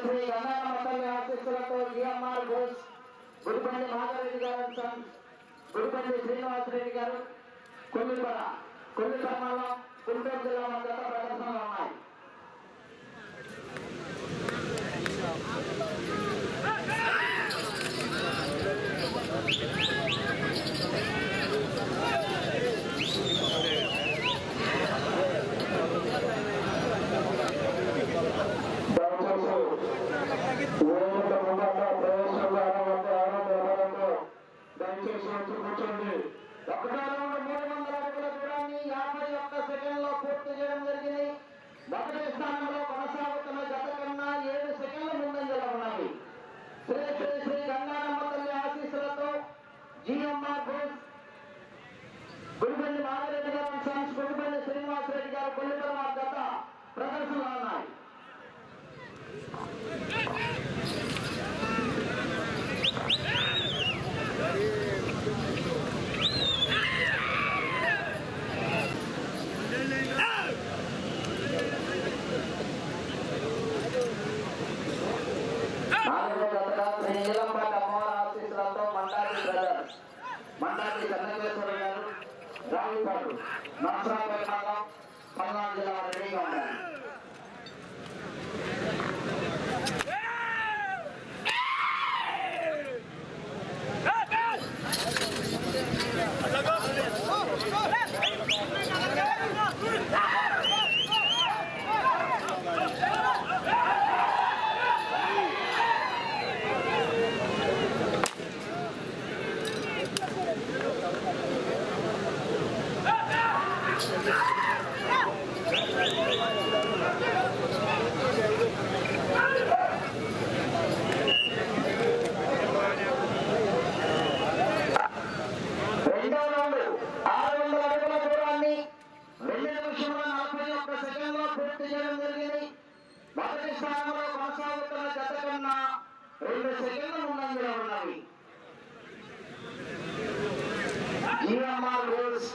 శ్రీ గంగారమ్మ తల్లి ఆశీస్సులతో జిఎంఆర్ బోస్ గుడిపల్లి మాధవరెడ్డి గారు గుడిపల్లి శ్రీనివాసరెడ్డి గారు కొల్లిపర మండలం గుంటూరు జిల్లా మధ్య ప్రదర్శనలు ఉన్నాయి. దయచేసి వచ్చి కూర్చోండి. ఒకసారి 300 అడుగుల దూరాన్ని 51 సెకండ్లో పూర్తి చేయడం జరిగింది. మొదటి స్థానంలో కొనసాగుతున్న జత కన్నా 7 సెకండ్ల ముందంజలో ఉన్నాయి. శ్రీ శ్రీ శ్రీ గంగారమ్మ తల్లి ఆశీస్సులతో జిఎంఆర్ బోస్ గుడిపల్లి మాధవరెడ్డి గారు సన్స్ గుడిపల్లి శ్రీనివాసరెడ్డి గారు కొల్లిపర జత ప్రదర్శనలు ఉన్నాయి. మండాలి చంద్రకేశ్వర గారు రావుపాడు నర్సరాపేట మండలం పల్నాడు జిల్లా రెడీగా ఉండాలి. మొదటి స్థానంలో కొనసాగుతున్న జత కన్నా 2 సెకండ్ల ముందంజలో ఉన్నవి. జిఎంఆర్ బోస్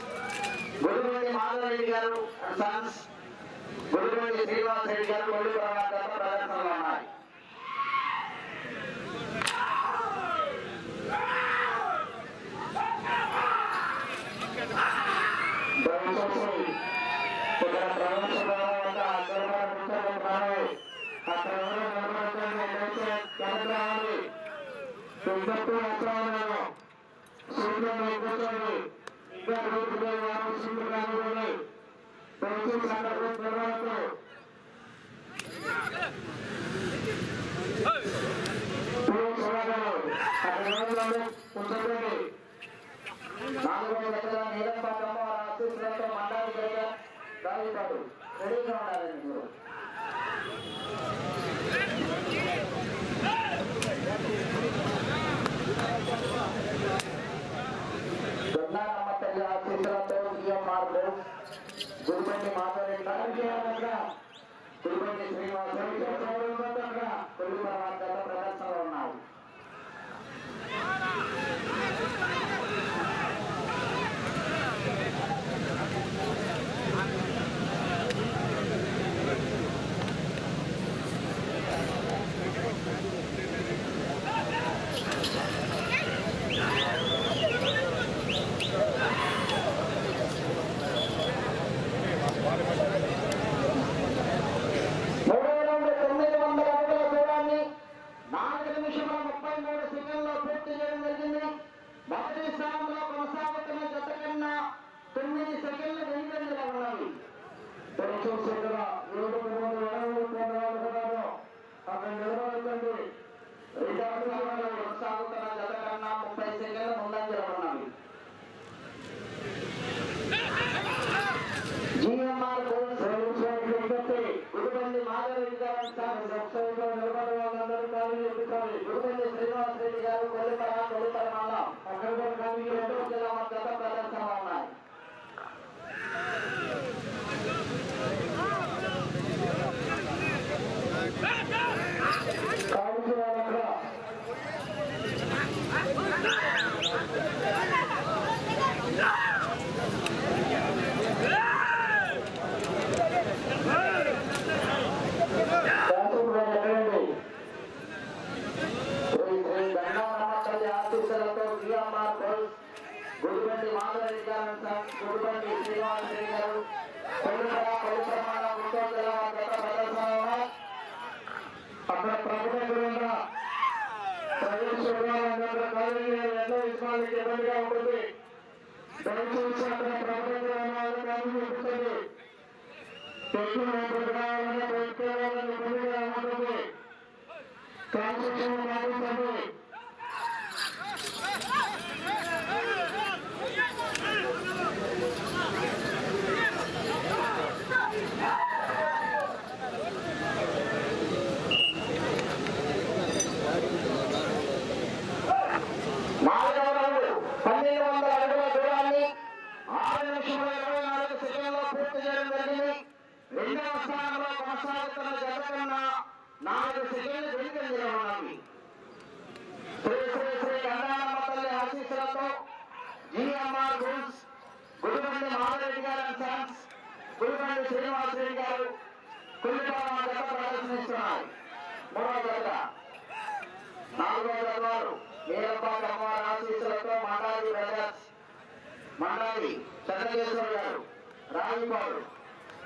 గుడిపల్లి మాధవరెడ్డి గారు సన్స్ గుడిపల్లి శ్రీనివాసరెడ్డి గారు కొల్లిపర జత ప్రదర్శనలో ఉన్నాయి. రెడీగా ఉండాలండి మీరు. గంగారమ్మ తల్లి ఆశీస్సులతో జిఎంఆర్ బోస్ గుడిపల్లి మాధవరెడ్డి గుడిపల్లి శ్రీనివాసరెడ్డి కొల్లిపర జత ప్రదర్శనలో ఉన్నాయి. మొదటి స్థానంలో కొనసాగుతున్న జత కన్నా 9 సెకండ్ల వెనుకంజలో ఉన్నవి. కొనసాగుతున్న జత కన్నా 30 సెకండ్ల ముందంజలో ఉన్నవి. జిఎంఆర్ గుడిపల్లి మాధవరెడ్డి గారు గుడిపల్లి శ్రీనివాసరెడ్డి గారు కొల్లిపర మండలం జిల్లా మధ్య ప్రదర్శనలు ఉన్నాయి. శ్రీనివాసరెడ్డి గారు కొల్లిపర గుంటూరు జిల్లా వారి జత ప్రదర్శనలో అక్కడ ప్రభుత్వ ఎన్నో విషయాలకి ఇబ్బందిగా ఉంటుంది. దయచేసి అక్కడ ప్రభుత్వ చూపిస్తుంది. ఎక్కువ కావాలని ప్రభుత్వాలను ఇబ్బందిగా ఉంటుంది. కాన్స్టిట్యూషన్ పాటించండి. నాలుగవ రౌండ్ 1200 అడుగుల దూరాన్ని 6 నిమిషముల 24 సెకండ్లలో పూర్తి చేయడం జరిగింది. రెండవ స్థానంలో కొనసాగుతున్న జత కన్నా 4 సెకండ్లు వెనుకంజలో ఉన్నవి. శ్రీ శ్రీ శ్రీ గంగానమ్మ తల్లి ఆశీస్సులతో జిఎంఆర్ గూడ్స్ గుడిబండి మాధవరెడ్డి గారు అండ్ సన్స్, గుడిబండి శ్రీనివాసరెడ్డి గారు కొల్లిపాల జత ప్రదర్శనిస్తున్నారు. మూడవ జత 4వ జత వారు నీలపాటి అమ్మవారి ఆశీస్సులతో మండాలి బ్రదర్స్, మండాలి చంద్రకేశ్వర గారు, రాజుపాడు,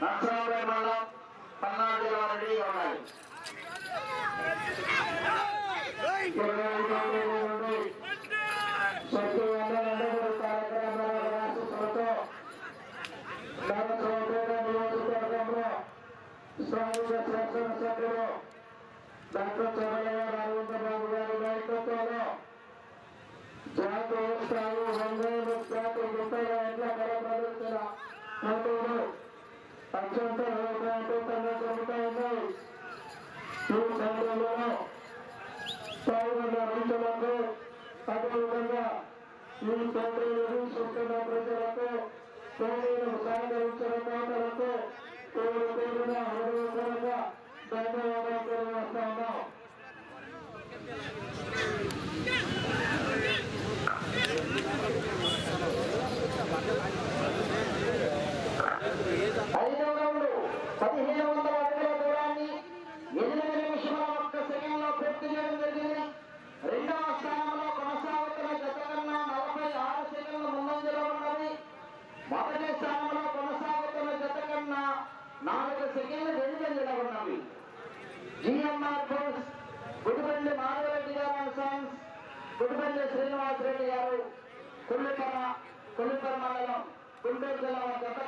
నర్సరావుపేట మండలం, పల్నాడు జిల్లా రెడీగా ఉన్నాయి. శాసనసభ్యులు డాక్టర్ చంద్రయ్య రాఘవేంద్రబాబు గారి నాయకత్వంలో జాతీయ స్థాయి 200 జాతీయ గుంటల ఎడ్ల కళ ప్రదర్శన పోటీలు అత్యంత వేగవంతంగా జరుగుతూ ఉన్నాయి. ఈ సమయంలో పాల్గొన్న రైతులకు, అదేవిధంగా ఈ పోటీలు వీక్షిస్తున్న ప్రజలకు, పోటీలు సహకరించిన నేతలకు పేరు పేరున హృదయపూర్వకంగా ధన్యవాదాలు తెలియజేస్తా ఉన్నాం. ఐదవ రౌండ్ 1500 అడుగుల దూరాన్ని 8 నిమిషముల 1 సెకండ్లో పూర్తి చేయడం జరిగింది. రెండవ స్థానంలో కొనసాగుతున్న జత కన్నా 46 సెకండ్ల ముందంజలో ఉన్నది. మొదటి స్థానంలో కొనసాగుతున్న జత కన్నా 4 సెకండ్లు వెనుకంజలో ఉన్నవి. జిఎంఆర్ బోస్ గుడిబండి మాధవరెడ్డి గారు అండ్ సన్స్, గుడిబండి శ్రీనివాసరెడ్డి గారు, కొల్లిపర మండలం, గుంటూరు జిల్లా జత